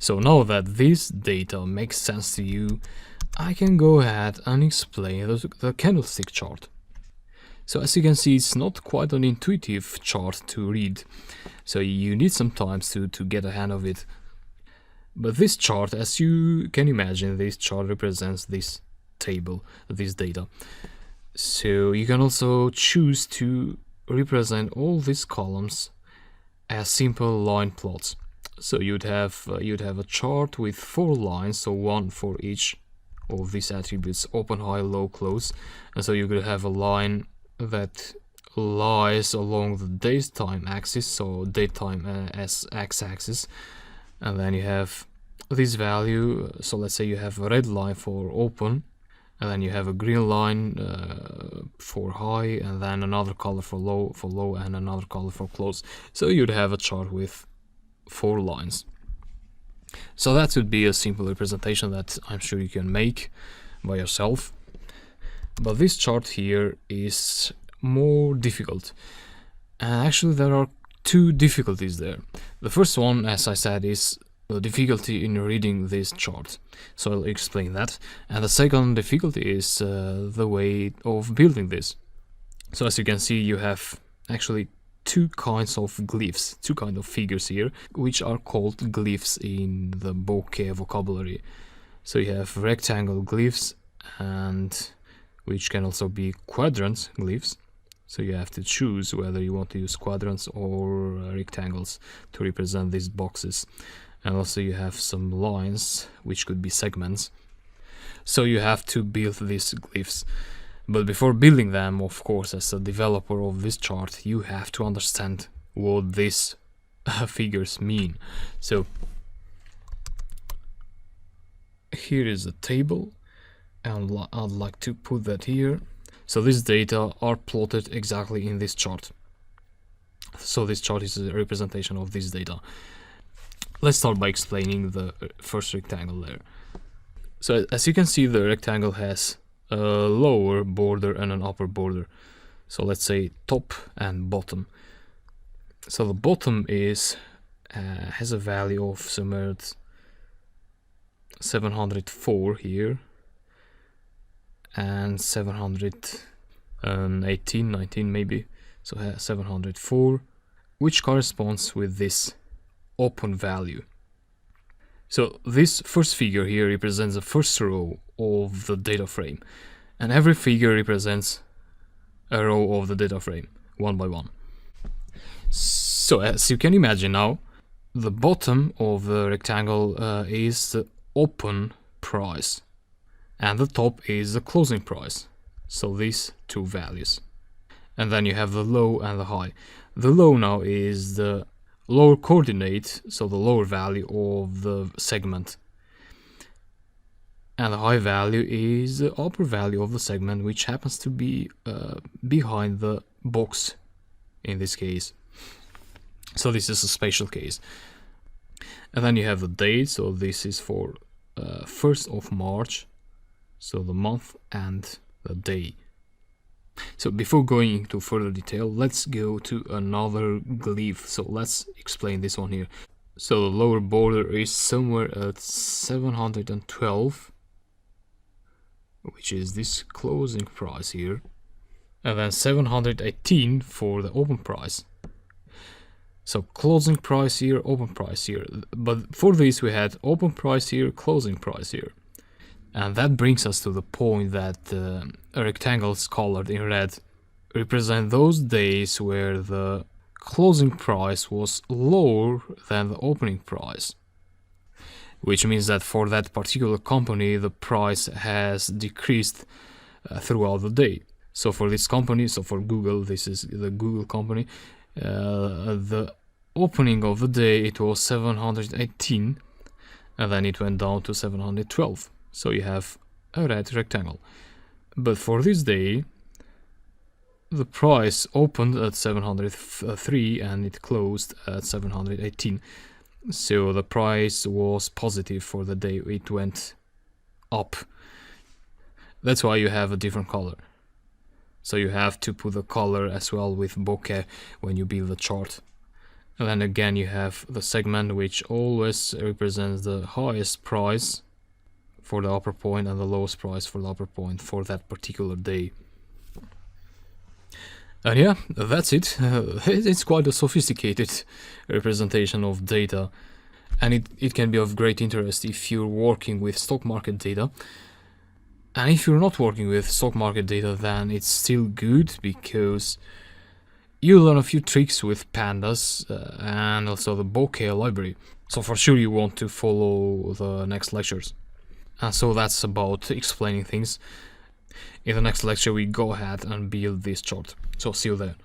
So now that this data makes sense to you, I can go ahead and explain the candlestick chart. So as you can see, it's not quite an intuitive chart to read, so you need some time to get a hand of it. But this chart, as you can imagine, this chart represents this table, this data. So you can also choose to represent all these columns as simple line plots. So you'd have a chart with 4 lines, so one for each of these attributes: open, high, low, close. And so you could have a line that lies along the daytime axis, so daytime as x-axis, and then you have this value. So let's say you have a red line for open, and then you have a green line for high, and then another color for low, and another color for close. So you'd have a chart with 4 lines. So that would be a simple representation that I'm sure you can make by yourself. But this chart here is more difficult. And actually there are 2 difficulties there. The first one, as I said, is the difficulty in reading this chart. So I'll explain that. And the second difficulty is the way of building this. So as you can see, you have actually 2 kinds of glyphs, 2 kinds of figures here, which are called glyphs in the bokeh vocabulary. So you have rectangle glyphs, and which can also be quadrant glyphs. So you have to choose whether you want to use quadrants or rectangles to represent these boxes. And also you have some lines, which could be segments. So you have to build these glyphs. But before building them, of course, as a developer of this chart, you have to understand what these figures mean. So here is a table, and I'd like to put that here. So these data are plotted exactly in this chart. So this chart is a representation of this data. Let's start by explaining the first rectangle there. So as you can see, the rectangle has a lower border and an upper border. So let's say top and bottom. So the bottom is has a value of somewhere at 704 here, and 718, 19 maybe. So 704, which corresponds with this open value. So this first figure here represents the first row of the data frame, and every figure represents a row of the data frame, one by one. So as you can imagine now, the bottom of the rectangle is the open price, and the top is the closing price. So these 2 values. And then you have the low and the high. The low now is the lower coordinate, so the lower value of the segment, and the high value is the upper value of the segment, which happens to be behind the box in this case. So this is a special case. And then you have the date, so this is for 1st of March, so the month and the day. So before going into further detail, let's go to another glyph. So let's explain this one here. So the lower border is somewhere at 712, which is this closing price here, and then 718 for the open price. So closing price here, open price here. But for this we had open price here, closing price here. And that brings us to the point that rectangles colored in red represent those days where the closing price was lower than the opening price, which means that for that particular company the price has decreased throughout the day. So for this company, so for Google, this is the Google company, the opening of the day it was 718, and then it went down to 712. So you have a red rectangle. But for this day, the price opened at 703 and it closed at 718. So the price was positive for the day, it went up. That's why you have a different color. So you have to put the color as well with bokeh when you build the chart. And then again you have the segment, which always represents the highest price for the upper point and the lowest price for the upper point for that particular day. And yeah, that's it. It's quite a sophisticated representation of data, and it can be of great interest if you're working with stock market data. And if you're not working with stock market data, then it's still good, because you learn a few tricks with pandas and also the bokeh library. So for sure you want to follow the next lectures. And so that's about explaining things. In the next lecture we go ahead and build this chart. So see you there.